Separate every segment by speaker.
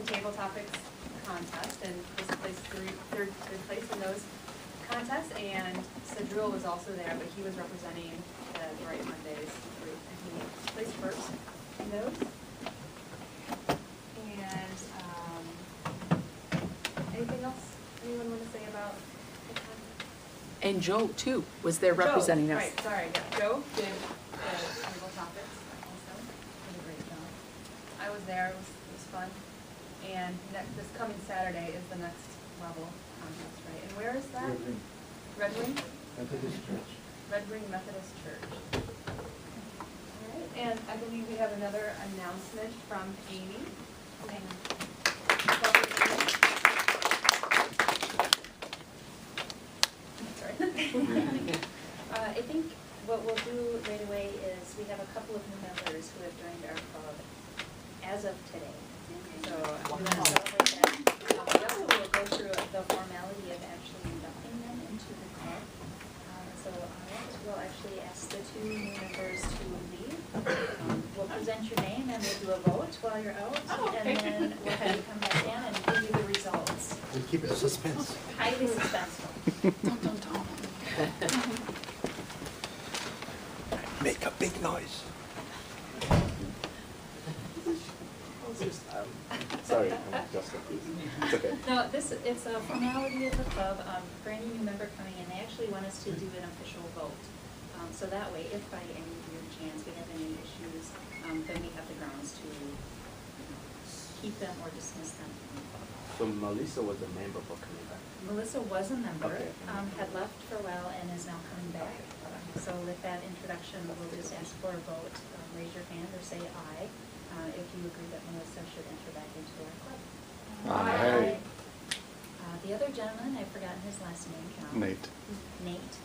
Speaker 1: table topics contest and was placed third place in those contests. And Cedrul was also there, but he was representing the Bright Mondays group, and he placed first in those. And anything else anyone want to say about the contest?
Speaker 2: And Joe, too, was there representing
Speaker 1: Joe,
Speaker 2: us.
Speaker 1: right, sorry, yeah. Joe did the table topics also, did a great job. I was there, it was fun. And this coming Saturday is the next level contest, right? And where is that? Red Wing?
Speaker 3: Methodist Church.
Speaker 1: Red Wing Methodist Church. All right, and I believe we have another announcement from Amy. Okay. Sorry.
Speaker 4: I think what we'll do right away is we have a couple of new members who have joined our club as of today. So I'm going to celebrate that. We'll go through the formality of actually inducting them into the club. So we'll actually ask the two new members to leave. We'll present your name and we'll do a vote while you're out.
Speaker 1: Oh, okay.
Speaker 4: And then we'll have you come back in and give you the results.
Speaker 3: We keep it a suspense.
Speaker 4: Highly suspenseful.
Speaker 2: Dun, dun, dun.
Speaker 3: Make a big noise. Sorry, I'm just confused. It's okay.
Speaker 4: No, it's a formality of the club, brand new member coming in, they actually want us to do an official vote. So that way, if by any weird chance we have any issues, then we have the grounds to keep them or dismiss them from the club.
Speaker 3: So Melissa was a member for coming back.
Speaker 4: Melissa was a member,
Speaker 3: Okay.
Speaker 4: had left for a while and is now coming back. So with that introduction, we'll just ask for a vote, raise your hand or say aye, if you agree that Melissa should enter back into our club.
Speaker 3: Aye.
Speaker 4: The other gentleman, I've forgotten his last name.
Speaker 5: Nate.
Speaker 4: Nate,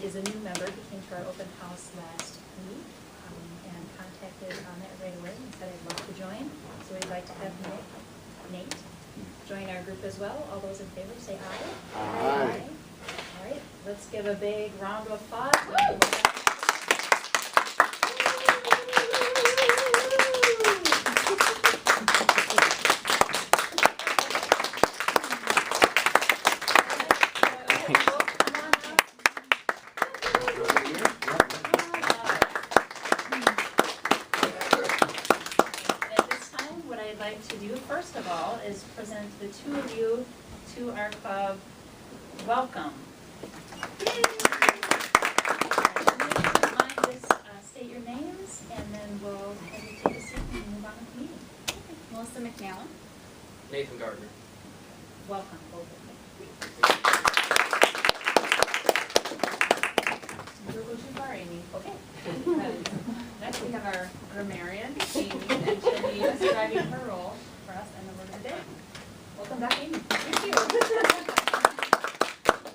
Speaker 4: is a new member. He came to our open house last week and contacted on that right away and said, I'd love to join. So we'd like to have Nate join our group as well. All those in favor say aye.
Speaker 3: Aye.
Speaker 4: All right, let's give a big round of applause. At this time, what I'd like to do, first of all, is present the two of you to our club. Welcome. If you don't mind, just state your names, and then we'll have you take a seat and move on with the meeting.
Speaker 1: Melissa McNally.
Speaker 6: Nathan Gardner.
Speaker 4: Welcome, both of you.
Speaker 1: Don't go too far, Amy.
Speaker 4: Okay.
Speaker 1: Next we have our grammarian, Amy, and she'll be describing her role for us and the word of the day. Welcome back, Amy.
Speaker 4: Thank you.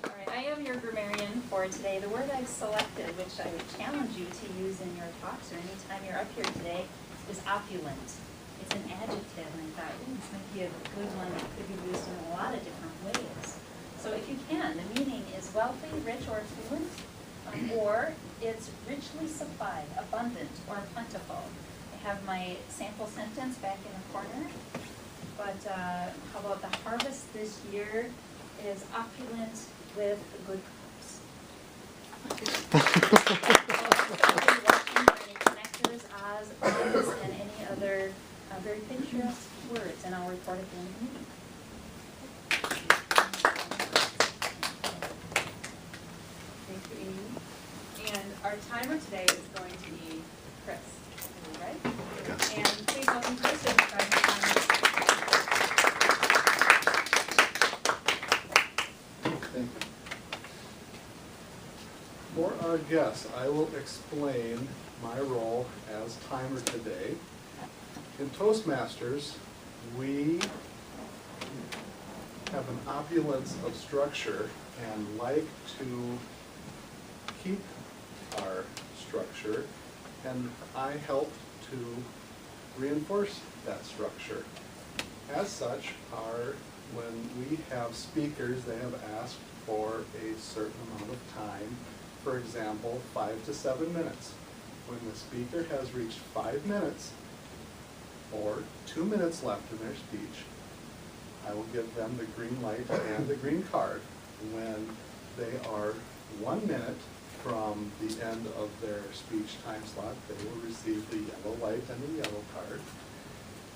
Speaker 4: All right, I am your grammarian for today. The word I've selected, which I would challenge you to use in your talks or anytime you're up here today, is opulent. It's an adjective, and I thought, this might be a good one that could be used in a lot of different ways. So if you can, the meaning is wealthy, rich, or affluent, or it's richly supplied, abundant, or plentiful. I have my sample sentence back in the corner. But how about the harvest this year is opulent with good crops. Any connectors, Oz, and any other very picturesque words, and I'll report at the end of the meeting.
Speaker 1: Thank you, Amy. And our timer today is going to be Chris. Are you ready?
Speaker 5: Yes.
Speaker 1: And please welcome Chris to describe the timer.
Speaker 5: For our guests, I will explain my role as timer today. In Toastmasters, we have an opulence of structure and like to keep our structure, and I help to reinforce that structure. As such, when we have speakers, they have asked for a certain amount of time, for example, 5 to 7 minutes. When the speaker has reached 5 minutes, or 2 minutes left in their speech, I will give them the green light and the green card. When they are 1 minute from the end of their speech time slot, they will receive the yellow light and the yellow card.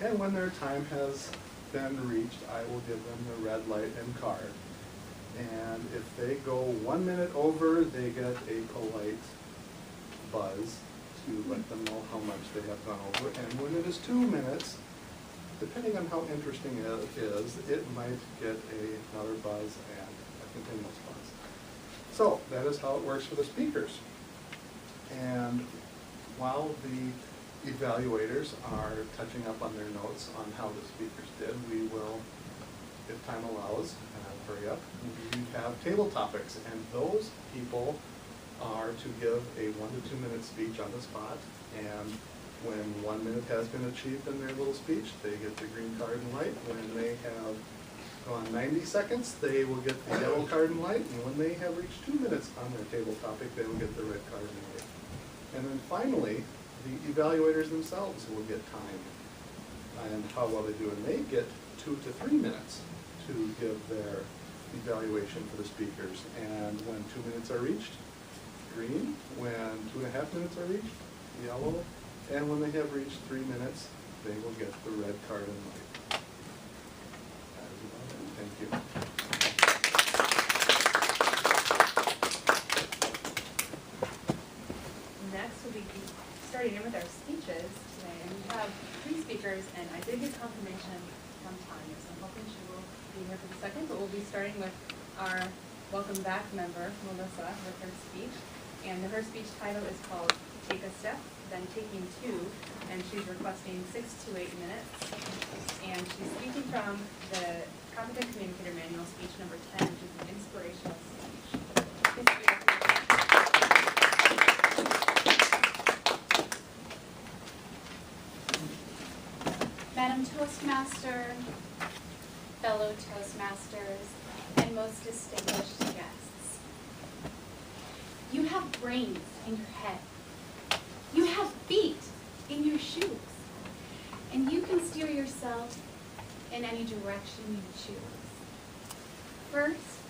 Speaker 5: And when their time has been reached, I will give them the red light and card. And if they go 1 minute over, they get a polite buzz to let them know how much they have gone over. And when it is 2 minutes, depending on how interesting it is, it might get another buzz and a continuous buzz. So that is how it works for the speakers. And while the evaluators are touching up on their notes on how the speakers did, we will, if time allows, hurry up, we have table topics, and those people are to give a 1 to 2 minute speech on the spot, and when 1 minute has been achieved in their little speech, they get the green card and light. When they have gone 90 seconds, they will get the yellow card and light, and when they have reached 2 minutes on their table topic, they will get the red card and light. And then finally, the evaluators themselves will get time and how well they do, and they get 2 to 3 minutes to give their evaluation for the speakers. And when 2 minutes are reached, green. When 2.5 minutes are reached, yellow. And when they have reached 3 minutes, they will get the red card and light. That is about it. Thank you.
Speaker 1: Next, we'll be starting in with our speeches today. And we have 3 speakers, and I did get confirmation from Tanya, so I'm hoping she will be here for the second, but we'll be starting with our welcome back member, Melissa, with her speech. And her speech title is called Take a Step, Then Taking Two, and she's requesting 6 to 8 minutes. And she's speaking from the Competent Communicator Manual, speech number 10, which is an inspirational speech.
Speaker 6: Madam Toastmaster, fellow Toastmasters, and most distinguished guests. You have brains in your head. You have feet in your shoes. And you can steer yourself in any direction you choose. First,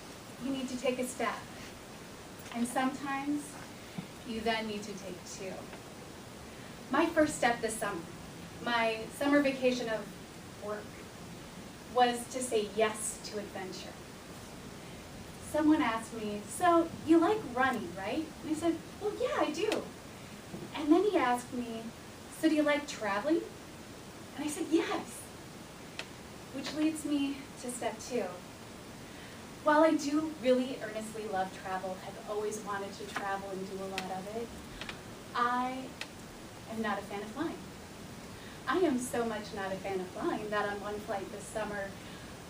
Speaker 6: you need to take a step. And sometimes, you then need to take 2. My first step this summer, my summer vacation of work, was to say yes to adventure. Someone asked me, so you like running, right? And I said, well, yeah, I do. And then he asked me, so do you like traveling? And I said, yes. Which leads me to step 2. While I do really earnestly love travel, have always wanted to travel and do a lot of it, I am not a fan of flying. I am so much not a fan of flying that on one flight this summer,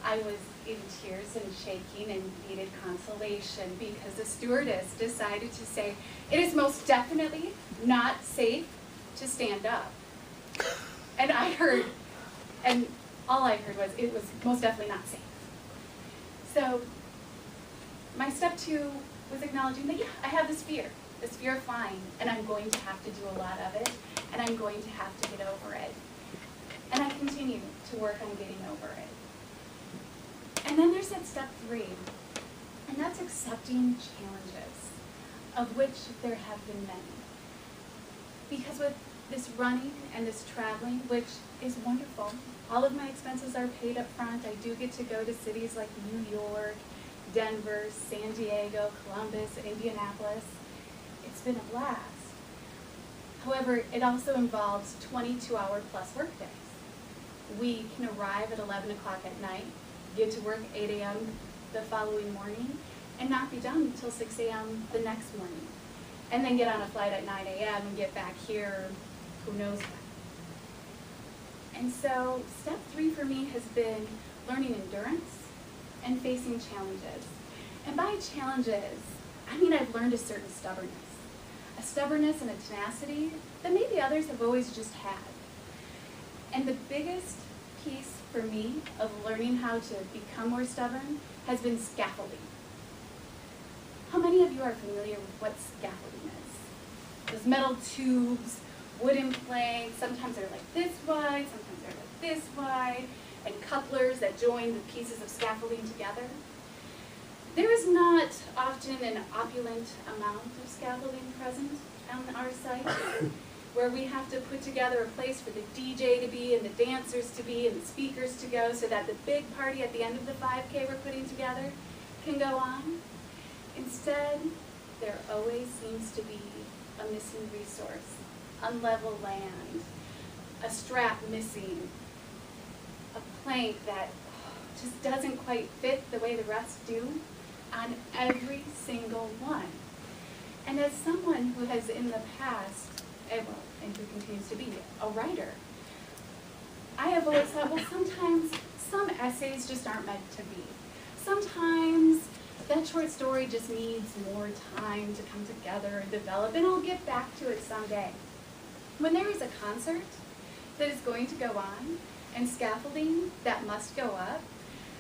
Speaker 6: I was in tears and shaking and needed consolation because the stewardess decided to say, it is most definitely not safe to stand up. And I heard, and all I heard was, it was most definitely not safe. So my step 2 was acknowledging that, yeah, I have this fear of flying, and I'm going to have to do a lot of it, and I'm going to have to get over it. And I continue to work on getting over it. And then there's that step 3, and that's accepting challenges, of which there have been many. Because with this running and this traveling, which is wonderful, all of my expenses are paid up front. I do get to go to cities like New York, Denver, San Diego, Columbus, Indianapolis. It's been a blast. However, it also involves 22-hour-plus workdays. We can arrive at 11 o'clock at night, get to work 8 a.m. the following morning, and not be done until 6 a.m. the next morning. And then get on a flight at 9 a.m. and get back here who knows when. And so step 3 for me has been learning endurance and facing challenges. And by challenges, I mean I've learned a certain stubbornness. A stubbornness and a tenacity that maybe others have always just had. And the biggest piece for me of learning how to become more stubborn has been scaffolding. How many of you are familiar with what scaffolding is? Those metal tubes wooden planks, sometimes they're like this wide, sometimes they're like this wide, and couplers that join the pieces of scaffolding together. There is not often an opulent amount of scaffolding present on our site, where we have to put together a place for the DJ to be, and the dancers to be, and the speakers to go, so that the big party at the end of the 5K we're putting together can go on. Instead, there always seems to be a missing resource, unlevel land, a strap missing, a plank that just doesn't quite fit the way the rest do on every single one. And as someone who has in the past, and who continues to be a writer, I have always thought, well, sometimes some essays just aren't meant to be. Sometimes that short story just needs more time to come together and develop, and I'll get back to it someday. When there is a concert that is going to go on, and scaffolding that must go up,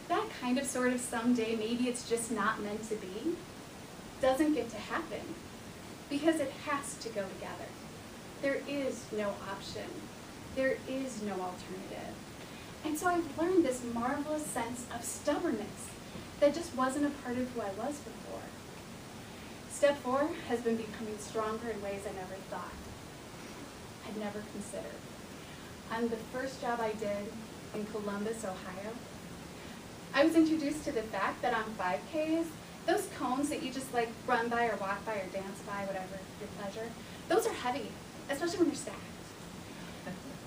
Speaker 6: that kind of sort of someday, maybe it's just not meant to be, doesn't get to happen, because it has to go together. There is no option. There is no alternative. And so I've learned this marvelous sense of stubbornness that just wasn't a part of who I was before. Step 4 has been becoming stronger in ways I never thought, I'd never considered. On the first job I did in Columbus, Ohio, I was introduced to the fact that on 5Ks, those cones that you just like run by or walk by or dance by, whatever your pleasure, those are heavy, especially when they're stacked.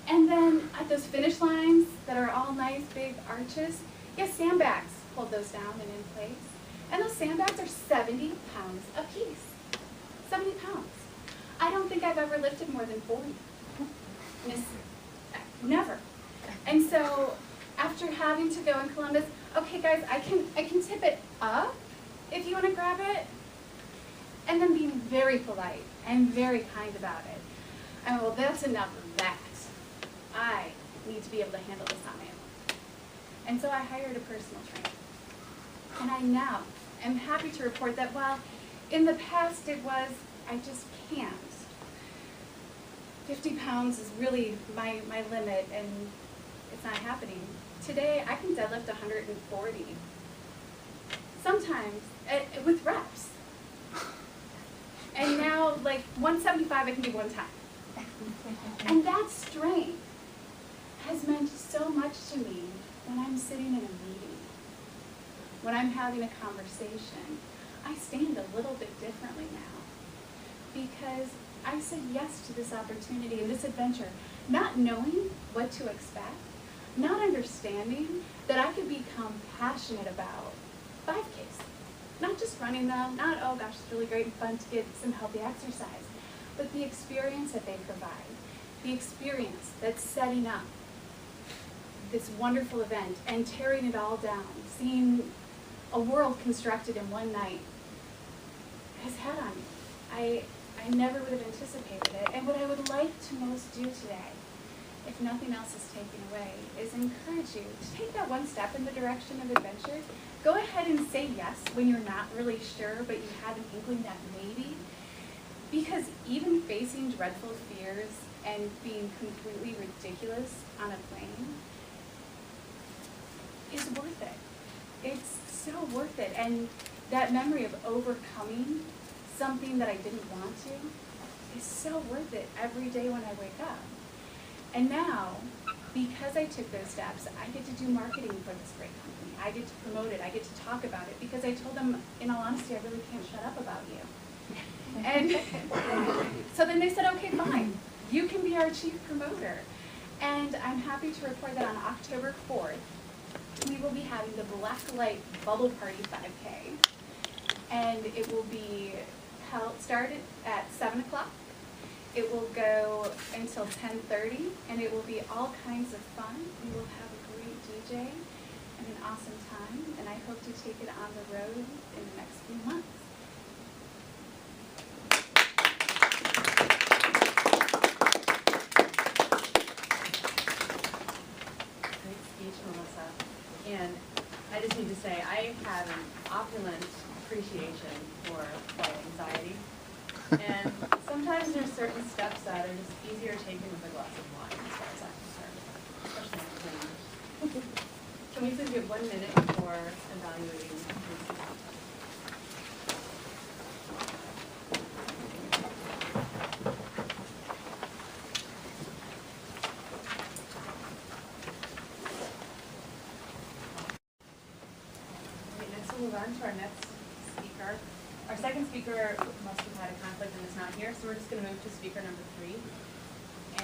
Speaker 6: And then at those finish lines that are all nice big arches, yes, sandbags hold those down and in place. And those sandbags are 70 pounds a piece. 70 pounds. I don't think I've ever lifted more than 40. Never. And so after having to go in Columbus, okay guys, I can tip it up if you want to grab it, and then being very polite and very kind about it. And well, that's enough of that. I need to be able to handle this on my own. And so I hired a personal trainer. And I now am happy to report that while in the past it was, I just can't. 50 pounds is really my limit, and it's not happening. Today I can deadlift 140. Sometimes, with reps. And now, like 175 I can do one time. And that strength has meant so much to me when I'm sitting in a meeting, when I'm having a conversation. I stand a little bit differently now because I said yes to this opportunity and this adventure, not knowing what to expect, not understanding that I could become passionate about 5Ks. Not just running them, not, oh gosh, it's really great and fun to get some healthy exercise, but the experience that they provide, the experience that's setting up this wonderful event and tearing it all down, seeing a world constructed in one night, has had on me. I never would have anticipated it. And what I would like to most do today, if nothing else is taken away, is encourage you to take that one step in the direction of adventure. Go ahead and say yes when you're not really sure, but you have an inkling that maybe. Because even facing dreadful fears and being completely ridiculous on a plane is worth it. It's so worth it. And that memory of overcoming something that I didn't want to is so worth it every day when I wake up. And now, because I took those steps, I get to do marketing for this great company. I get to promote it. I get to talk about it because I told them, in all honesty, I really can't shut up about you. And so then they said, okay, fine. You can be our chief promoter. And I'm happy to report that on October 4th, we will be having the Blacklight Bubble Party 5K. And it will be started at 7 o'clock. It will go until 10:30, and it will be all kinds of fun. We will have a great DJ and an awesome time, and I hope to take it on the road in the next few months.
Speaker 1: Great speech, Melissa. And I just need to say, I have an opulent appreciation for flight anxiety. And sometimes there's certain steps that are just easier taken with a glass of wine, as far as I'm concerned, especially in cleaning. Can we please get 1 minute for evaluating these? Okay, next we'll move on to our next speaker. Our second speaker must have had a conflict and is not here, so we're just gonna move to speaker number 3.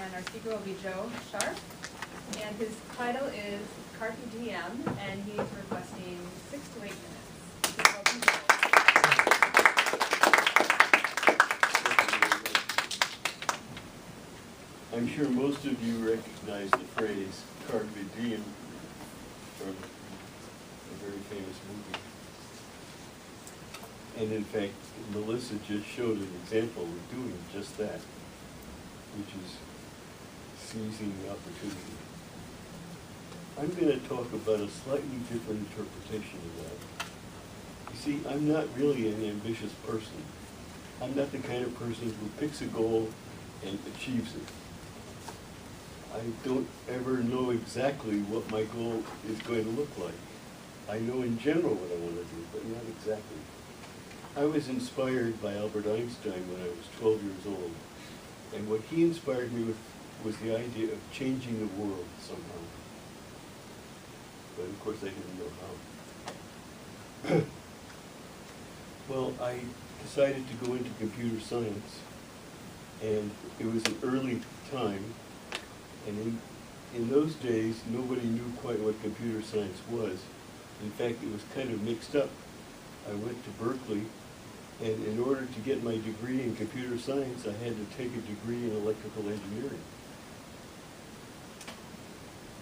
Speaker 1: And our speaker will be Joe Sharp, and his title is Carpe Diem, and he's requesting 6 to 8 minutes. Please welcome Joe.
Speaker 7: I'm sure most of you recognize the phrase carpe diem from a very famous movie. And in fact, Melissa just showed an example of doing just that, which is seizing the opportunity. I'm going to talk about a slightly different interpretation of that. You see, I'm not really an ambitious person. I'm not the kind of person who picks a goal and achieves it. I don't ever know exactly what my goal is going to look like. I know in general what I want to do, but not exactly. I was inspired by Albert Einstein when I was 12 years old, and what he inspired me with was the idea of changing the world somehow. But of course I didn't know how. Well, I decided to go into computer science, and it was an early time, and in those days nobody knew quite what computer science was. In fact, it was kind of mixed up. I went to Berkeley, and in order to get my degree in computer science, I had to take a degree in electrical engineering.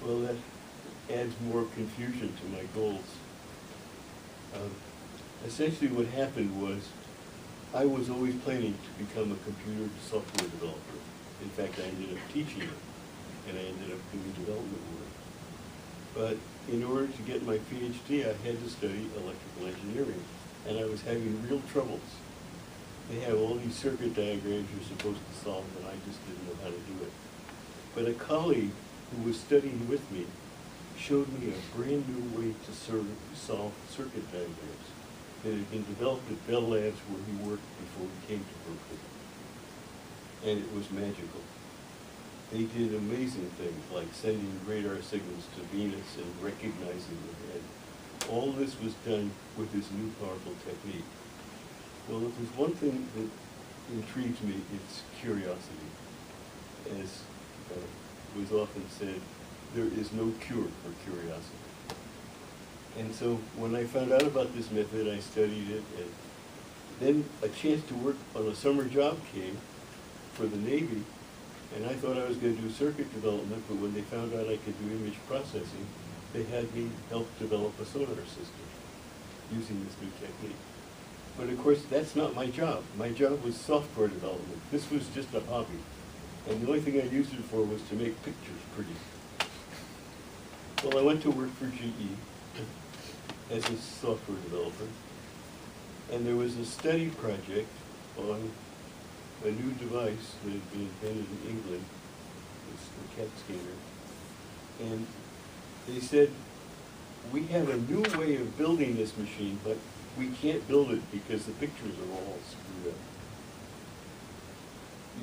Speaker 7: Well, that adds more confusion to my goals. Essentially what happened was, I was always planning to become a computer software developer. In fact, I ended up teaching it, and I ended up doing development work. But in order to get my PhD, I had to study electrical engineering, and I was having real troubles. They have all these circuit diagrams you're supposed to solve, and I just didn't know how to do it. But a colleague who was studying with me showed me a brand new way to solve circuit diagrams that had been developed at Bell Labs where he worked before he came to Berkeley. And it was magical. They did amazing things like sending radar signals to Venus and recognizing the head. All this was done with this new powerful technique. Well, if there's one thing that intrigues me, it's curiosity. As was often said, there is no cure for curiosity. And so when I found out about this method, I studied it, and then a chance to work on a summer job came for the Navy, and I thought I was going to do circuit development, but when they found out I could do image processing, they had me help develop a sonar system using this new technique. But of course, that's not my job. My job was software development. This was just a hobby. And the only thing I used it for was to make pictures pretty. Well, I went to work for GE as a software developer, and there was a study project on a new device that had been invented in England, it's the CAT scanner, and they said, we have a new way of building this machine, but we can't build it because the pictures are all screwed up.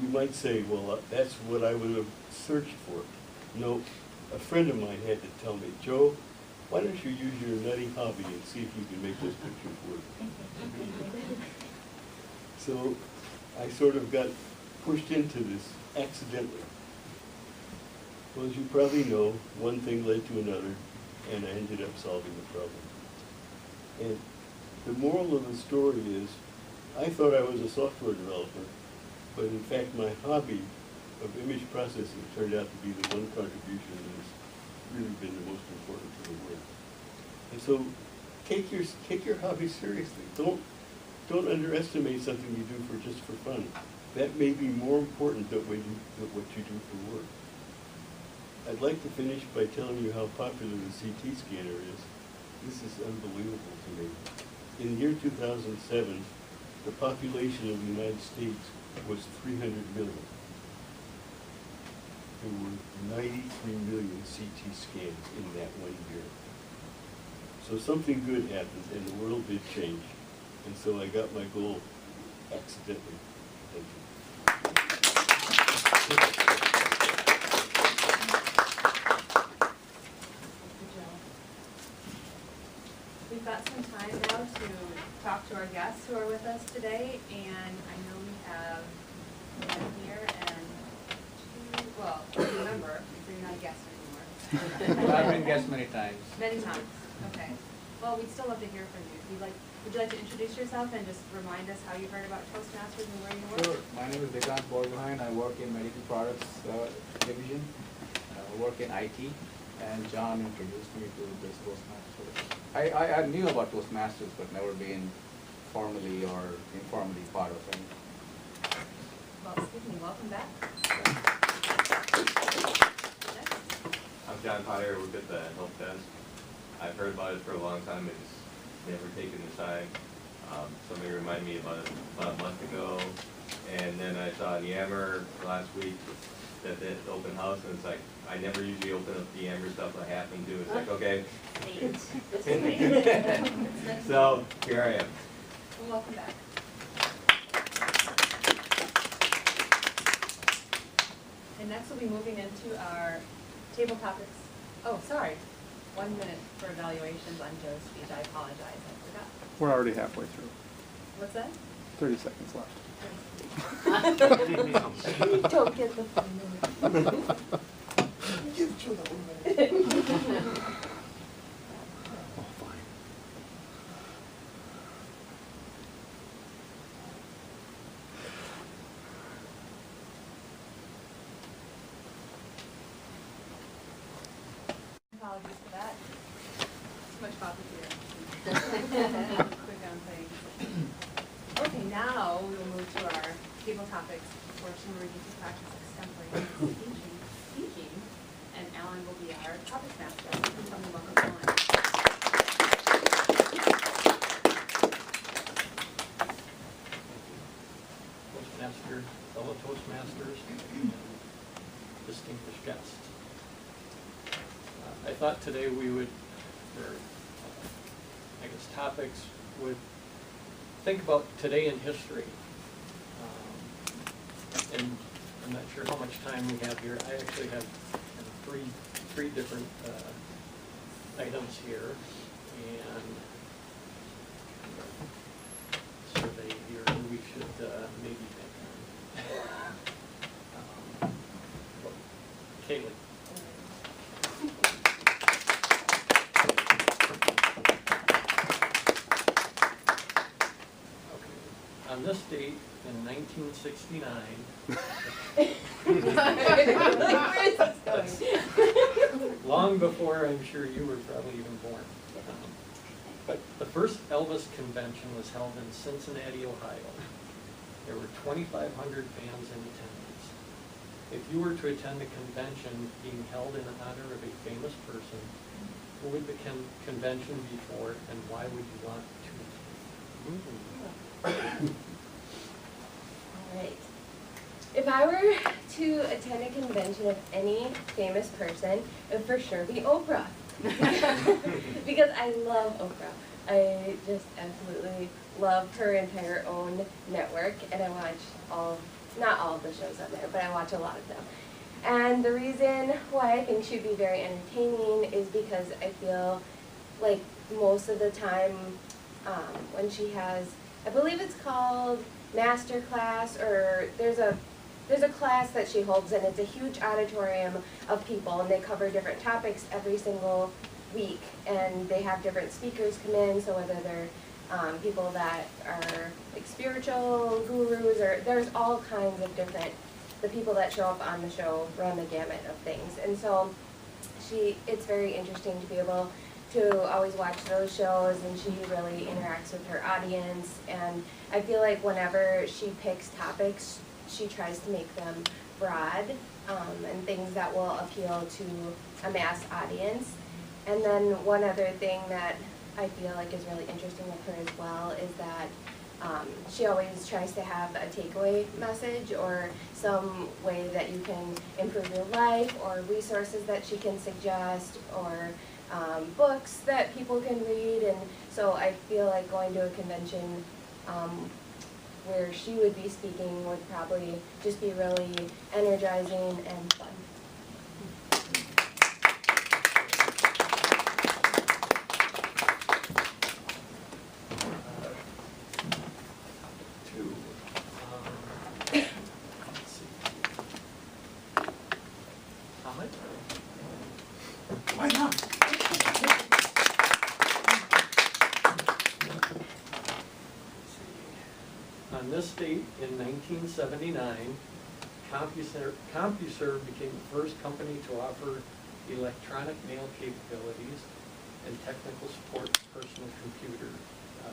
Speaker 7: You might say, well, that's what I would have searched for. No, a friend of mine had to tell me, Joe, why don't you use your nutty hobby and see if you can make those pictures work? So I sort of got pushed into this accidentally. Well, as you probably know, one thing led to another, and I ended up solving the problem. And the moral of the story is, I thought I was a software developer, but in fact my hobby of image processing turned out to be the one contribution that has really been the most important to the world. And so take your hobby seriously. Don't underestimate something you do just for fun. That may be more important than what you do for work. I'd like to finish by telling you how popular the CT scanner is. This is unbelievable to me. In the year 2007, the population of the United States was 300 million. There were 93 million CT scans in that 1 year. So something good happened and the world did change. And so I got my goal accidentally. Thank you.
Speaker 1: We've got some time now to talk to our guests who are with us today, and I know we have one here and two, well, remember, so you're not a guest anymore.
Speaker 8: I've been guest many times.
Speaker 1: Many times, okay. Well, we'd still love to hear from you. Would you like to introduce yourself and just remind us how you heard about Toastmasters and where you work?
Speaker 8: Sure. My name is Vikrant Borgohain. I work in medical products division. I work in IT, and John introduced me to this Toastmasters. I knew about Toastmasters, but never been formally or informally part of it.
Speaker 1: Well, excuse me, welcome back.
Speaker 9: I'm John Potter, I work at the help desk. I've heard about it for a long time, I just never taken the time. Somebody reminded me about it about a month ago, and then I saw in Yammer last week that it's open house, and it's like, I never usually open up the Yammer stuff, I happen to, it's like, okay. So, here I am.
Speaker 1: Well, welcome back. And next we'll be moving into our table topics. Oh, sorry. 1 minute for evaluations on Joe's speech. I apologize, I forgot.
Speaker 5: We're already halfway through.
Speaker 1: What's that?
Speaker 5: 30 seconds left.
Speaker 2: Don't get the fun.
Speaker 5: Oh, fine.
Speaker 1: Apologies for that. Too much coffee here. Quick on things. Okay, now we will move to our table topics portion where we get to practice extemporary speaking, and Alan will be our topic master. Tell me welcome, Alan.
Speaker 10: Toastmaster, fellow Toastmasters, and distinguished guests. I thought today we would, for I guess topics, would think about today in history. And I'm not sure how much time we have here. I actually have three different items here, and survey here we should maybe pick on. Kaylee. Okay. On this date in 1969.
Speaker 1: Where is this going?
Speaker 10: Long before I'm sure you were probably even born. But the first Elvis convention was held in Cincinnati, Ohio. There were 2,500 fans in attendance. If you were to attend a convention being held in honor of a famous person, who would the convention be for, and why would you want to?
Speaker 11: Alright. If I were to attend a convention of any famous person, it would for sure be Oprah. Because I love Oprah. I just absolutely love her entire own network, and I watch not all of the shows on there, but I watch a lot of them. And the reason why I think she'd be very entertaining is because I feel like most of the time when she has, I believe it's called Master Class, or there's a class that she holds, and it's a huge auditorium of people, and they cover different topics every single week, and they have different speakers come in, so whether they're people that are like spiritual gurus, or there's all kinds of different, the people that show up on the show run the gamut of things. And so it's very interesting to be able to always watch those shows, and she really interacts with her audience, and I feel like whenever she picks topics, she tries to make them broad and things that will appeal to a mass audience. And then one other thing that I feel like is really interesting with her as well is that she always tries to have a takeaway message or some way that you can improve your life, or resources that she can suggest, or books that people can read. And so I feel like going to a convention where she would be speaking would probably just be really energizing and fun.
Speaker 10: Two. Let's see. Ahmed?
Speaker 5: Why not?
Speaker 10: On this date in 1979, CompuServe became the first company to offer electronic mail capabilities and technical support to personal computer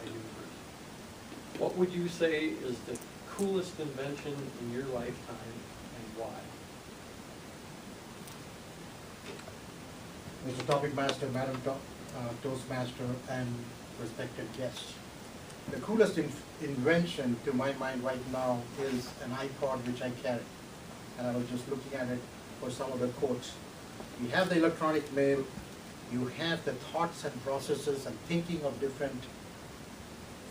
Speaker 10: users. What would you say is the coolest invention in your lifetime and why?
Speaker 12: Mr. Topic Master, Madam Toastmaster, and respected guests. The coolest invention to my mind right now is an iPod which I carry. And I was just looking at it for some of the quotes. You have the electronic mail, you have the thoughts and processes and thinking of different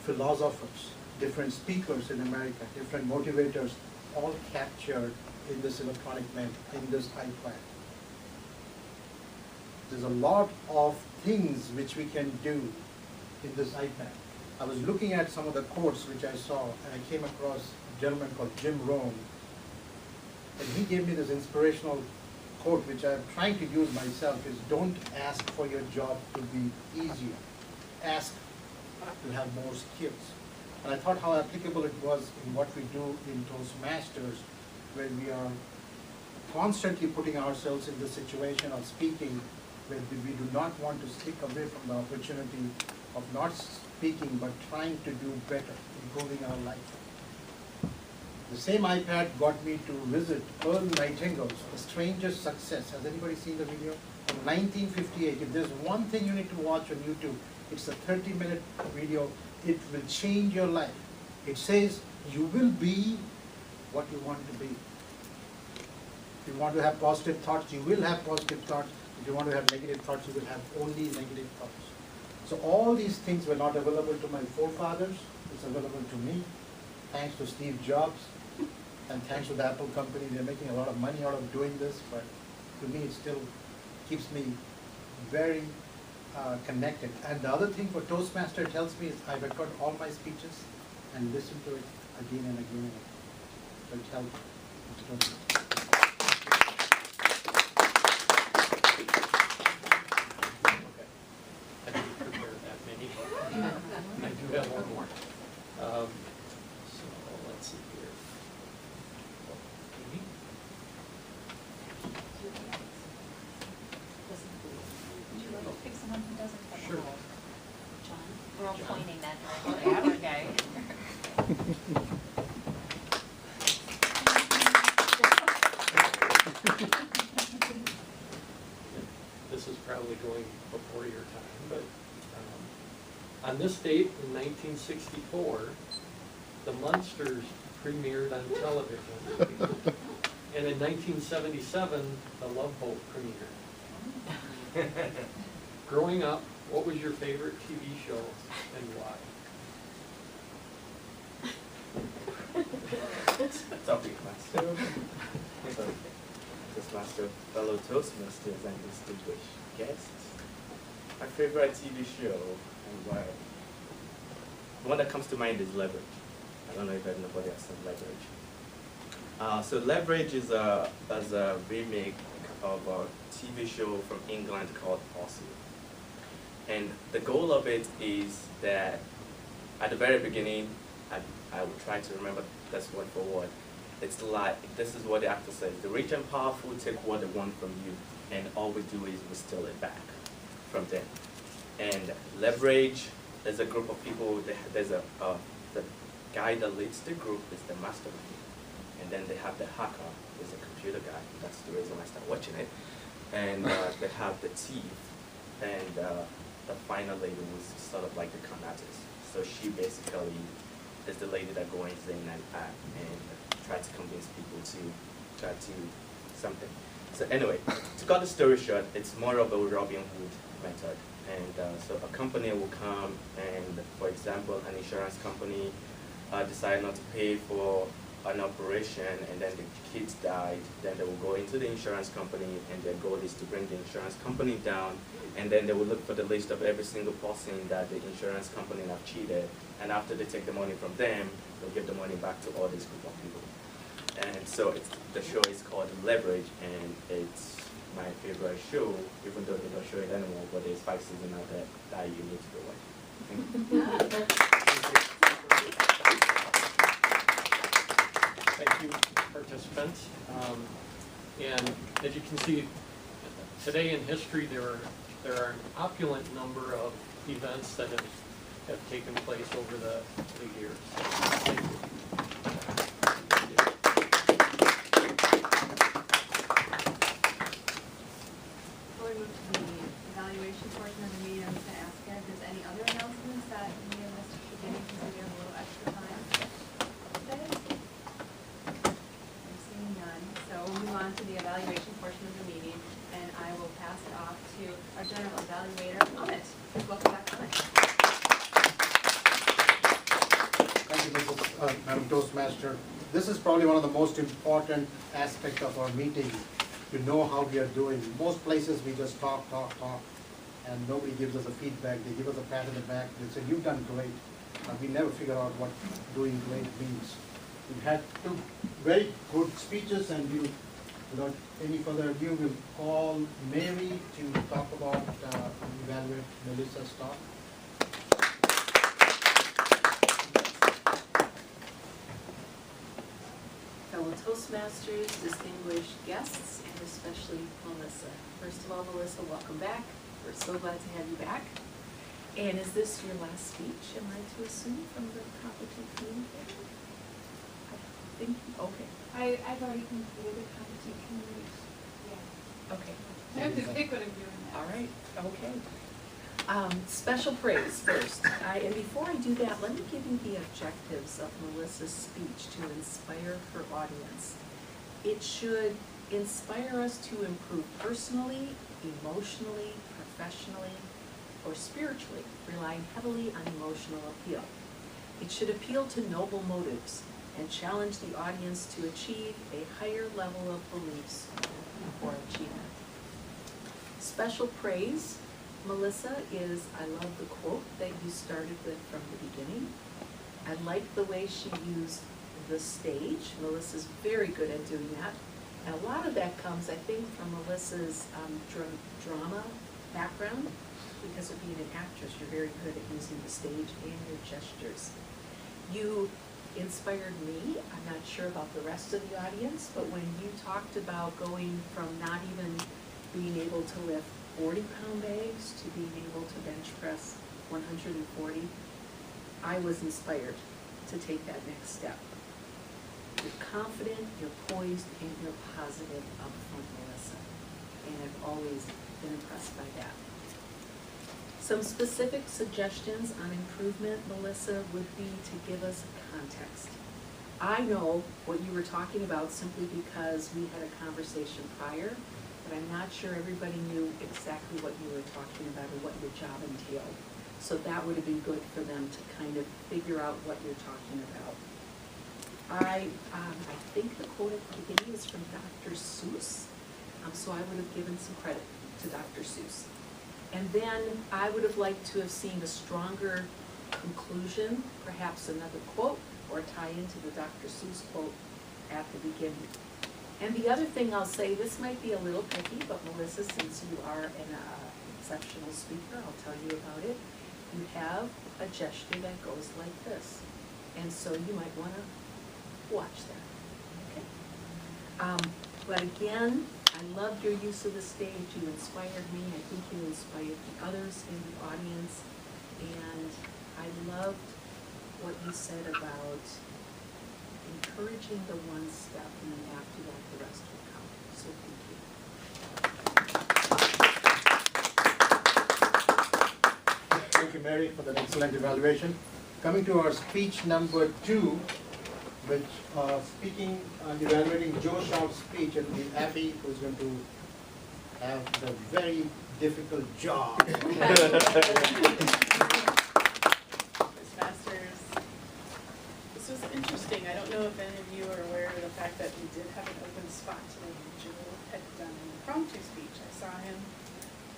Speaker 12: philosophers, different speakers in America, different motivators, all captured in this electronic mail, in this iPad. There's a lot of things which we can do in this iPad. I was looking at some of the quotes which I saw, and I came across a gentleman called Jim Rohn, and he gave me this inspirational quote which I'm trying to use myself, is don't ask for your job to be easier, ask to have more skills. And I thought how applicable it was in what we do in Toastmasters, where we are constantly putting ourselves in the situation of speaking, where we do not want to stick away from the opportunity of not speaking but trying to do better, improving our life. The same iPad got me to visit Earl Nightingale's The Strangest Success. Has anybody seen the video? In 1958, if there's one thing you need to watch on YouTube, it's a 30-minute video. It will change your life. It says you will be what you want to be. If you want to have positive thoughts, you will have positive thoughts. If you want to have negative thoughts, you will have only negative thoughts. So all these things were not available to my forefathers. It's available to me, thanks to Steve Jobs, and thanks to the Apple company. They're making a lot of money out of doing this, but to me it still keeps me very connected. And the other thing for Toastmaster tells me is I record all my speeches and listen to it again and again and again. So it helps.
Speaker 10: I didn't prepare that many. I do have one more. So let's see here. Amy?
Speaker 4: Would you like to pick someone who doesn't have a
Speaker 10: Sure.
Speaker 4: role? John? We're all
Speaker 10: John.
Speaker 4: pointing that direction. Yeah, okay.
Speaker 10: This is probably going before your time, but on this date in 1964, The Munsters premiered on television. And in 1977, The Love Boat premiered. Growing up, what was your favorite TV show and why?
Speaker 3: Topic Master. Toastmaster, fellow Toastmasters, and distinguished guests. My favorite TV show and why? The one that comes to mind is Leverage. I don't know if anybody has seen Leverage. So Leverage is a remake of a TV show from England called Aussie. And the goal of it is that at the very beginning, I will try to remember this word for word. It's like, this is what the actor says: the rich and powerful take what they want from you, and all we do is we steal it back from them. And Leverage is a group of people. There's the guy that leads the group is the mastermind, and then they have the hacker, who's a computer guy. That's the reason I started watching it. And they have the thief, and the final lady was sort of like the con artist. So she basically is the lady that goes in and try to convince people to try to something. So anyway, to cut the story short, it's more of a Robin Hood method. And so a company will come and, for example, an insurance company decide not to pay for an operation, and then the kids died, then they will go into the insurance company, and their goal is to bring the insurance company down, and then they will look for the list of every single person that the insurance company have cheated, and after they take the money from them, they'll give the money back to all this group of people. And so the show is called Leverage, and it's my favorite show, even though they don't show it anymore, but there's 5 seasons out there that you need to go watch.
Speaker 10: Thank you, participants. And as you can see, today in history, there are an opulent number of events that have taken place over the years. Thank you.
Speaker 1: Before we move to the evaluation portion of the meeting, I'm just going to ask you if there's any other announcements that any of us should get because we have a little extra time today. I'm seeing none, so we'll move on to the evaluation portion of the meeting, and I will pass it off to our general evaluator, Amit. Welcome back, Amit.
Speaker 12: Thank you, Madam Toastmaster. This is probably one of the most important aspects of our meeting, to know how we are doing. Most places we just talk, and nobody gives us a feedback. They give us a pat on the back. They say, you've done great. We never figure out what doing great means. We've had 2 very good speeches, and we'll, without any further ado, we'll call Mary to talk about, evaluate Melissa's talk.
Speaker 2: Fellow Toastmasters, distinguished guests, and especially Melissa. First of all, Melissa, welcome back. We're so glad to have you back. And is this your last speech, am I to assume, from the competent communicator? I think, okay.
Speaker 6: I've already completed the competent communication. Yeah.
Speaker 2: Okay.
Speaker 6: I have to pick what I'm doing next.
Speaker 2: All right, okay. Special praise first. And before I do that, let me give you the objectives of Melissa's speech to inspire her audience. It should inspire us to improve personally, emotionally, professionally, or spiritually, relying heavily on emotional appeal. It should appeal to noble motives and challenge the audience to achieve a higher level of beliefs or achievement. Special praise, Melissa, is I love the quote that you started with from the beginning. I like the way she used the stage. Melissa's very good at doing that. And a lot of that comes, I think, from Melissa's drama background. Because of being an actress, you're very good at using the stage and your gestures. You inspired me. I'm not sure about the rest of the audience, but when you talked about going from not even being able to lift 40-pound bags to being able to bench press 140, I was inspired to take that next step. You're confident, you're poised, and you're positive up front, Melissa. And I've always been impressed by that. Some specific suggestions on improvement, Melissa, would be to give us context. I know what you were talking about simply because we had a conversation prior, but I'm not sure everybody knew exactly what you were talking about or what your job entailed. So that would have been good for them to kind of figure out what you're talking about. I think the quote at the beginning is from Dr. Seuss, so I would have given some credit to Dr. Seuss. And then I would have liked to have seen a stronger conclusion, perhaps another quote, or tie into the Dr. Seuss quote at the beginning. And the other thing I'll say, this might be a little picky, but Melissa, since you are an exceptional speaker, I'll tell you about it. You have a gesture that goes like this. And so you might want to watch that. Okay? But again, I loved your use of the stage. You inspired me. I think you inspired the others in the audience. And I loved what you said about encouraging the one step, and then after that, the rest will count. So thank you.
Speaker 12: Thank you, Mary, for that excellent evaluation. coming to our speech number 2, which evaluating Joe Shaw's speech, it'll be Abby who's going to have the very difficult job.
Speaker 13: Masters. This was interesting. I don't know if any of you are aware of the fact that we did have an open spot today. Joe had done an impromptu speech. I saw him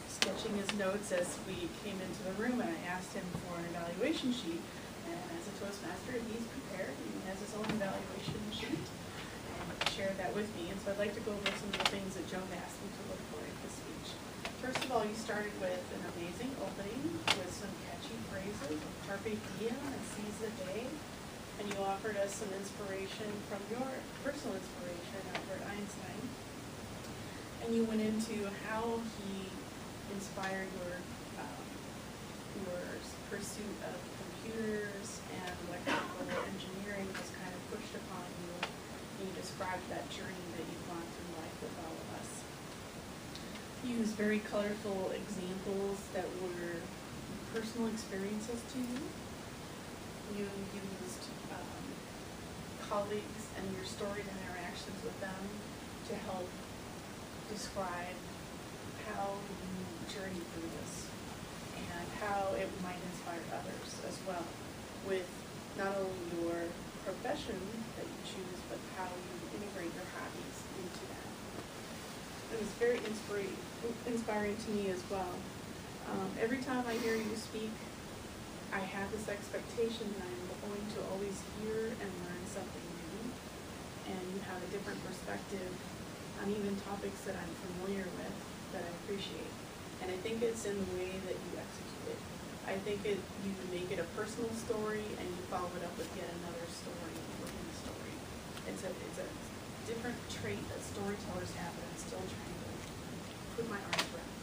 Speaker 13: sketching his notes as we came into the room, and I asked him for an evaluation sheet. And as a Toastmaster, he's prepared. He has his own evaluation sheet and shared that with me. And so I'd like to go over some of the things that Joe asked me to look for in his speech. First of all, you started with an amazing opening with some catchy phrases, carpe diem and seize the day. And you offered us some inspiration from your personal inspiration, Albert Einstein. And you went into how he inspired your pursuit of computers and electrical engineering was kind of pushed upon you. You described that journey that you've gone through life with all of us. You used very colorful examples that were personal experiences to you. You used colleagues and your storied interactions with them to help describe how you journeyed through this and how it might inspire others as well, with not only your profession that you choose, but how you integrate your hobbies into that. It was very inspiring to me as well. Every time I hear you speak, I have this expectation that I'm going to always hear and learn something new, and you have a different perspective on even topics that I'm familiar with that I appreciate. And I think it's in the way that you execute it. I think you make it a personal story and you follow it up with yet another story within the story. It's a different trait that storytellers have that I'm still trying to put my arms around.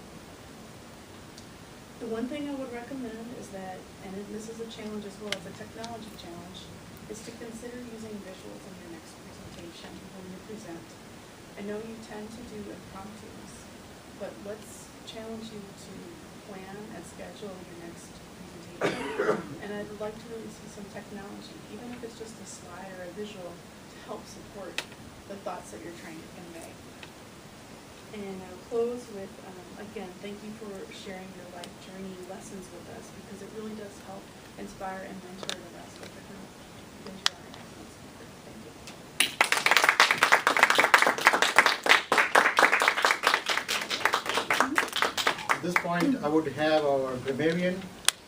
Speaker 13: The one thing I would recommend is that, and this is a challenge as well as a technology challenge, is to consider using visuals in your next presentation when you present. I know you tend to do impromptus, but let's challenge you to plan and schedule your next presentation. And I'd like to really see some technology, even if it's just a slide or a visual, to help support the thoughts that you're trying to convey. And I'll close with, again, thank you for sharing your life journey lessons with us, because it really does help inspire and mentor the rest of the group. Because you are an excellent speaker. Thank you.
Speaker 12: At this point, I would have our grammarian,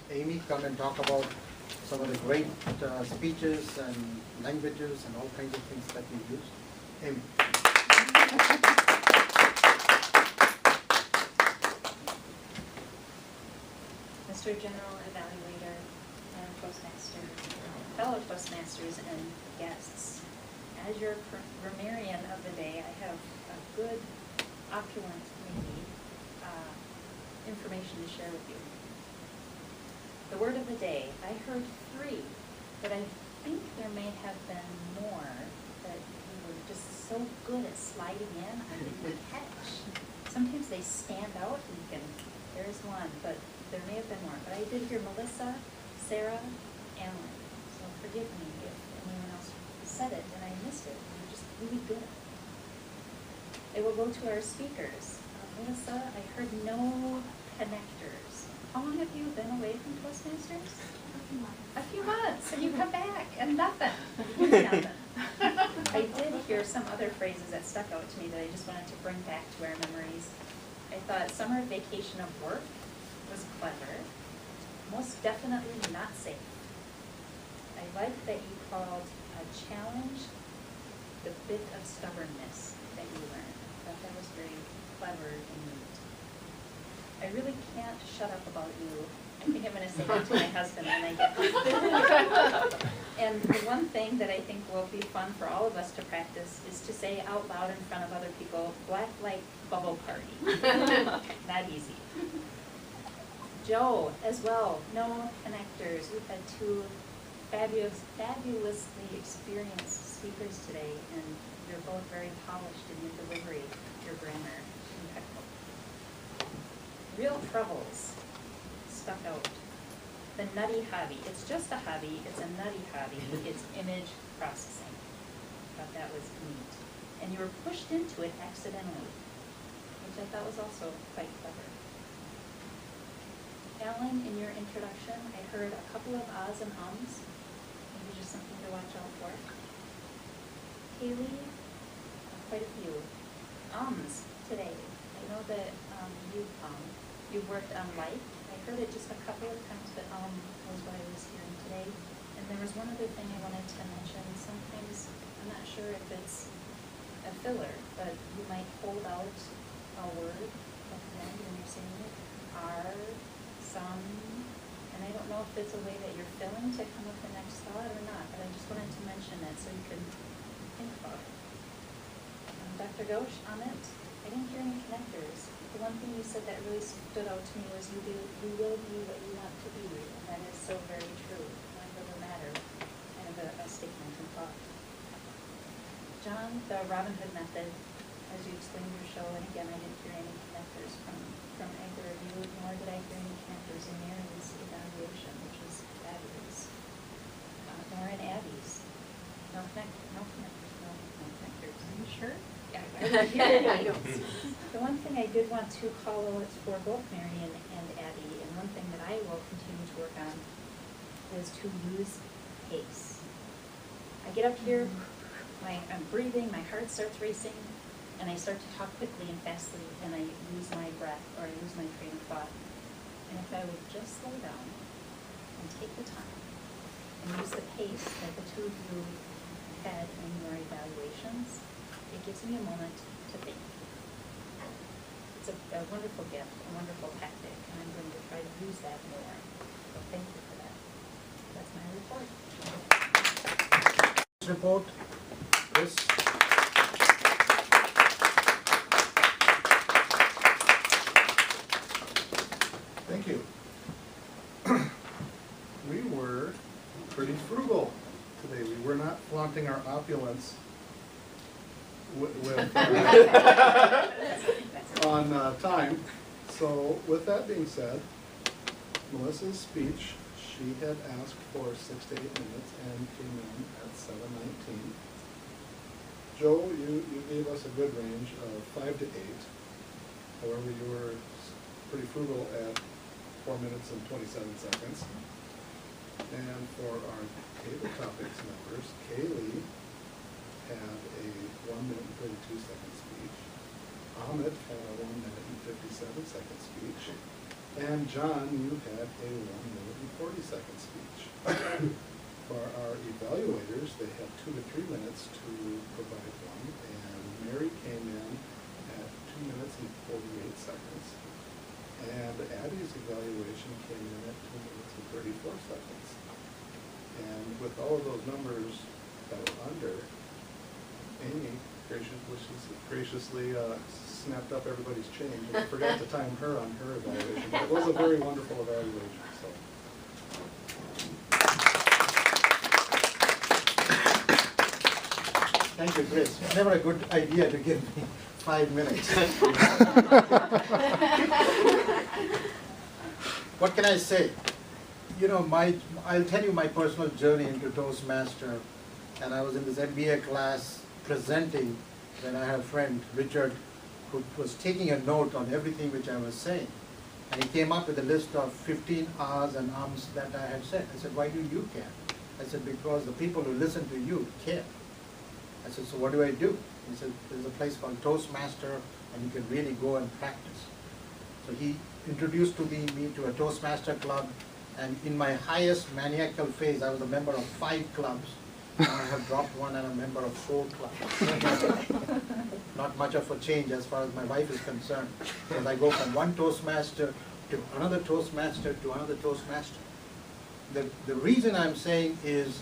Speaker 12: Amy, come and talk about some of the great speeches and languages and all kinds of things that we use. Amy.
Speaker 4: Mr. General Evaluator and Toastmaster, fellow Toastmasters and guests, as your grammarian of the day, I have a good, opulent, maybe, information to share with you. The word of the day, I heard 3, but I think there may have been more that you were just so good at sliding in, I didn't catch. Sometimes they stand out and you can, there's one, but there may have been more. But I did hear Melissa, Sarah, Alan. So forgive me if anyone else said it and I missed it. You're just really good at it. It will go to our speakers. Melissa, I heard no connectors. How long have you been away from Toastmasters? A few months, and you come back, and nothing. Nothing. I did hear some other phrases that stuck out to me that I just wanted to bring back to our memories. I thought summer vacation of work was clever, most definitely not safe. I like that you called a challenge the bit of stubbornness that you learned. I thought that was very clever and neat. I really can't shut up about you. I think I'm going to say that to my husband when I get home. And the one thing that I think will be fun for all of us to practice is to say out loud in front of other people, "Black light bubble party." Not easy. Joe, as well, no connectors. We've had 2 fabulously experienced speakers today, and you're both very polished in your delivery, your grammar, impeccable. Real troubles stuck out. the nutty hobby. It's just a hobby, it's a nutty hobby, it's image processing. Thought that was neat. And you were pushed into it accidentally, which I thought was also quite clever. Alan, in your introduction, I heard a couple of ahs and ums, maybe just something to watch out for. Kaylee, quite a few ums today. I know that you've worked on life. I heard it just a couple of times, but was what I was hearing today. And there was one other thing I wanted to mention. Sometimes, I'm not sure if it's a filler, but you might hold out a word at the end when you're saying it. Are, some, and I don't know if it's a way that you're filling to come with the next thought or not, but I just wanted to mention it so you can think about it. Dr. Ghosh, on it, I didn't hear any connectors. The one thing you said that really stood out to me was you will be what you want to be, and that is so very true. Mind over matter, kind of a statement and thought. John, the Robin Hood method, as you explained your show, and again, I didn't hear any connectors from either of you, nor did I hear any connectors in Mary's evaluation, which was fabulous. Nor in Abby's. No connectors. Are you sure? Yeah, I don't see. The one thing I did want to call out for both Marion and Abby, and one thing that I will continue to work on, is to use pace. I get up here, I'm breathing, my heart starts racing, and I start to talk quickly and fastly, and I lose my breath, or I lose my train of thought. And if I would just slow down and take the time and use the pace that the two of you had in your evaluations, it gives me a moment to think. It's a wonderful gift, a wonderful tactic, and I'm going to try to use that more. So thank you for that. That's my report.
Speaker 12: Report, Chris.
Speaker 5: Thank you. We were pretty frugal today. We were not flaunting our opulence on time. So with that being said, Melissa's speech, she had asked for 6 to 8 minutes and came in at 7:19. Joe, you gave us a good range of 5 to 8. However, you were pretty frugal at 4 minutes and 27 seconds. And for our table topics members, Kaylee had a 1 minute and 32 second speech. Ahmed had a 1 minute and 57 second speech. And John, you had a 1 minute and 40 second speech. For our evaluators, they had 2 to 3 minutes to provide one, and Mary came in at 2 minutes and 48 seconds. And Abby's evaluation came in at 2 minutes and 34 seconds. And with all of those numbers that were under, Amy graciously snapped up everybody's change, and I forgot to time her on her evaluation. But it was a very wonderful evaluation. So.
Speaker 12: Thank you, Chris. Never a good idea to give me 5 minutes. What can I say? You know, I'll tell you my personal journey into Toastmaster. And I was in this MBA class presenting when I had a friend, Richard, who was taking a note on everything which I was saying. And he came up with a list of 15 ahs and ums that I had said. I said, why do you care? I said, because the people who listen to you care. I said, so what do I do? He said, there's a place called Toastmaster, and you can really go and practice. So he introduced me to a Toastmaster club, and in my highest maniacal phase, I was a member of 5 clubs. Now I have dropped one and I'm a member of 4 clubs. Not much of a change as far as my wife is concerned, because I go from one Toastmaster to another Toastmaster to another Toastmaster. The reason I'm saying is,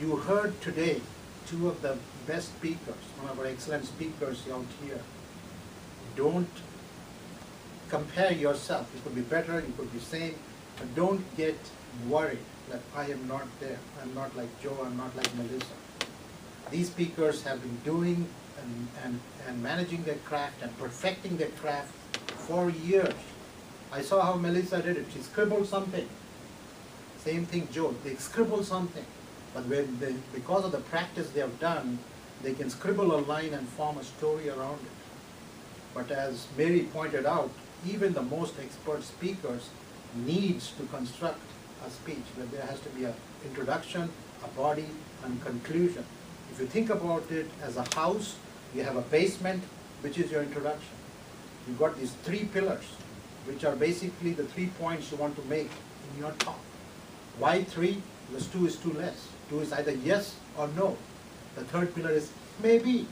Speaker 12: you heard today 2 of the best speakers, one of our excellent speakers out here. Don't compare yourself. You could be better, you could be same, but don't get worried that I am not there. I'm not like Joe, I'm not like Melissa. These speakers have been doing and managing their craft and perfecting their craft for years. I saw how Melissa did it. She scribbled something Same thing, Joe, they scribble something, but when they, because of the practice they have done, they can scribble a line and form a story around it. But as Mary pointed out, even the most expert speakers needs to construct a speech where there has to be an introduction, a body, and conclusion. If you think about it as a house, you have a basement, which is your introduction. You've got these 3 pillars, which are basically the 3 points you want to make in your talk. Why 3? Because 2 is too less. 2 is either yes or no. The 3rd pillar is maybe.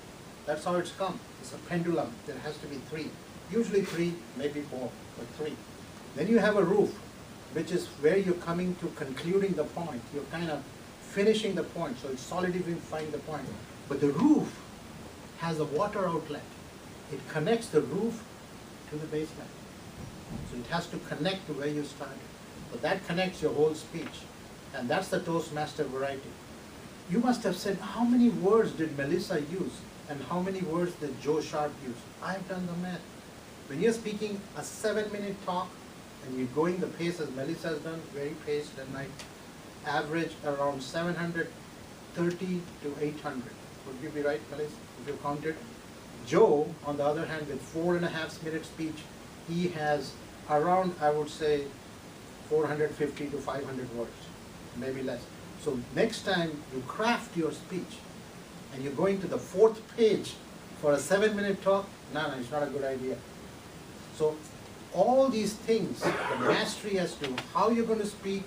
Speaker 12: That's how it's come. It's a pendulum. There has to be 3. Usually 3, maybe 4, but 3. Then you have a roof, which is where you're coming to concluding the point. You're kind of finishing the point, so it's solidifying the point. But the roof has a water outlet. It connects the roof to the basement. So it has to connect to where you started. But that connects your whole speech. And that's the Toastmaster variety. You must have said, how many words did Melissa use? And how many words did Joe Sharp use? I've done the math. When you're speaking a 7-minute talk, and you're going the pace as Melissa has done, very paced, and I average around 730 to 800. Would you be right, Melissa, if you counted? Joe, on the other hand, with 4.5-minute speech, he has around, I would say, 450 to 500 words, maybe less. So next time you craft your speech, and you're going to the 4th page for a 7-minute talk, no, it's not a good idea. So all these things, the mastery as to how you're going to speak,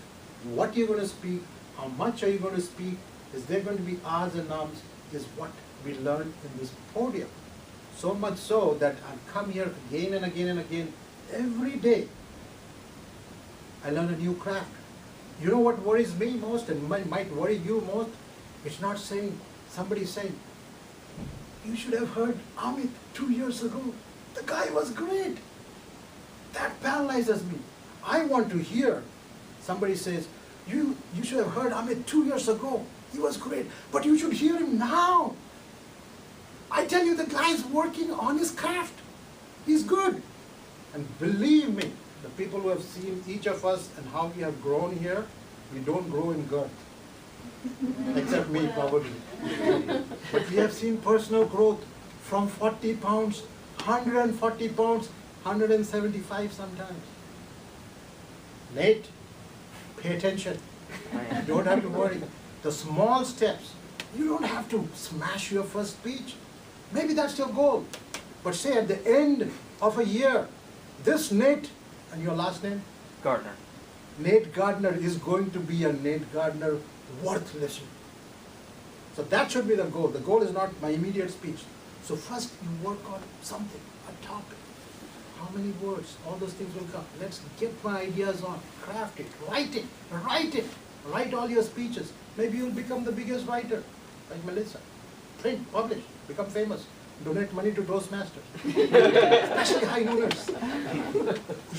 Speaker 12: what you're going to speak, how much are you going to speak, is there going to be ahs and ums, is what we learn in this podium. So much so that I come here again and again and again, every day, I learn a new craft. You know what worries me most and might worry you most? It's not saying, somebody saying, you should have heard Amit 2 years ago. The guy was great. That paralyzes me. I want to hear somebody says, you should have heard Amit 2 years ago. He was great, but you should hear him now. I tell you, the guy's working on his craft. He's good. And believe me, the people who have seen each of us and how we have grown here, we don't grow in girth. Except me, probably. But we have seen personal growth from 40 pounds, 140 pounds, 175 sometimes. Nate, pay attention. You don't have to worry. The small steps, you don't have to smash your first speech. Maybe that's your goal. But say at the end of a year, this Nate, and your last name?
Speaker 10: Gardner.
Speaker 12: Nate Gardner is going to be a Nate Gardner worth listening. So that should be the goal. The goal is not my immediate speech. So first you work on something, a topic. How many words? All those things will come. Let's get my ideas on, craft it, write it, write it. Write all your speeches. Maybe you'll become the biggest writer, like Melissa. Print, publish, become famous. Donate money to Toastmasters, especially high nooners.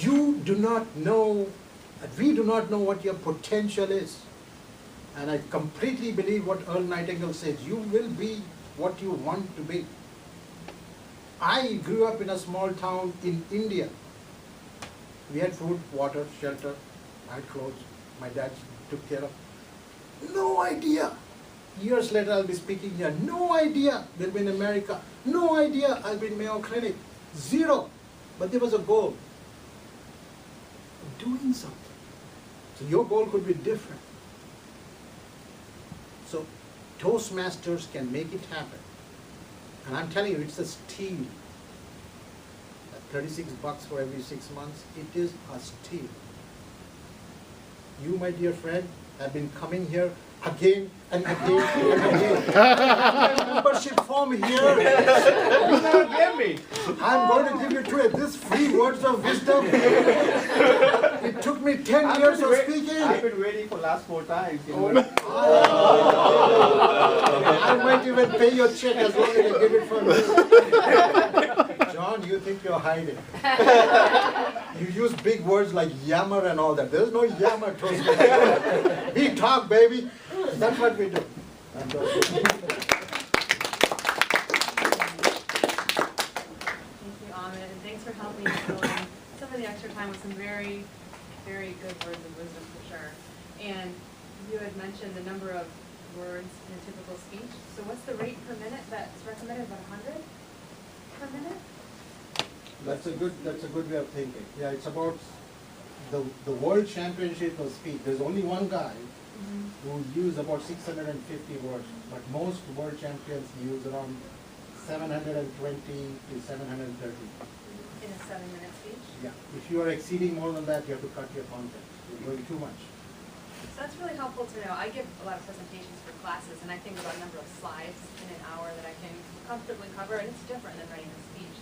Speaker 12: You do not know, we do not know what your potential is. And I completely believe what Earl Nightingale says, you will be what you want to be. I grew up in a small town in India. We had food, water, shelter, I had clothes, my dad took care of. No idea. Years later I'll be speaking here. No idea we'll be in America. No idea I'll be in Mayo Clinic. Zero. But there was a goal of doing something. So your goal could be different. So Toastmasters can make it happen. And I'm telling you, it's a steal. At $36 for every 6 months, it is a steal. You, my dear friend, have been coming here again and again and again. My membership form here.
Speaker 8: You never gave me.
Speaker 12: I'm going to give you to it. This free words of wisdom. It took me 10 years of speaking.
Speaker 8: I've been waiting for last 4 times. You know.
Speaker 12: I might even pay your check as long as you give it for me. John, you think you're hiding. You use big words like yammer and all that. There's no yammer, Toastmaster. We talk, baby. That's what we do.
Speaker 1: Thank you, Amit, and thanks for helping me fill in some of the extra time with some very, very good words of wisdom for sure. And you had mentioned the number of words in a typical speech. So what's the rate per minute that's recommended, about 100 per minute?
Speaker 12: That's a good way of thinking. Yeah, it's about the world championship of speech. There's only one guy who used about 650 words, but most world champions use around 720 to 730.
Speaker 1: In a 7-minute speech?
Speaker 12: Yeah, if you are exceeding more than that, you have to cut your content. You're going too much.
Speaker 1: So that's really helpful to know. I give a lot of presentations for classes, and I think about a number of slides in an hour that I can comfortably cover, and it's different than writing a speech.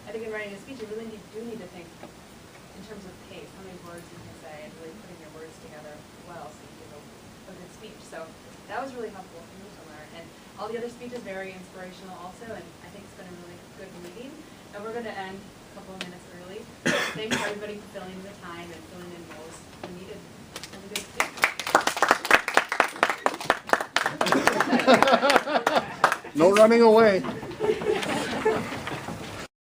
Speaker 1: I think in writing a speech, you really do need to think in terms of pace, how many words you can say, and really putting your words together well so you give a good speech. So that was really helpful for me to learn. And all the other speeches very inspirational also, and I think it's been a really good meeting. And we're going to end a couple of minutes early. Thanks everybody for filling in the time and filling in roles we needed. Really good speech.
Speaker 5: No running away.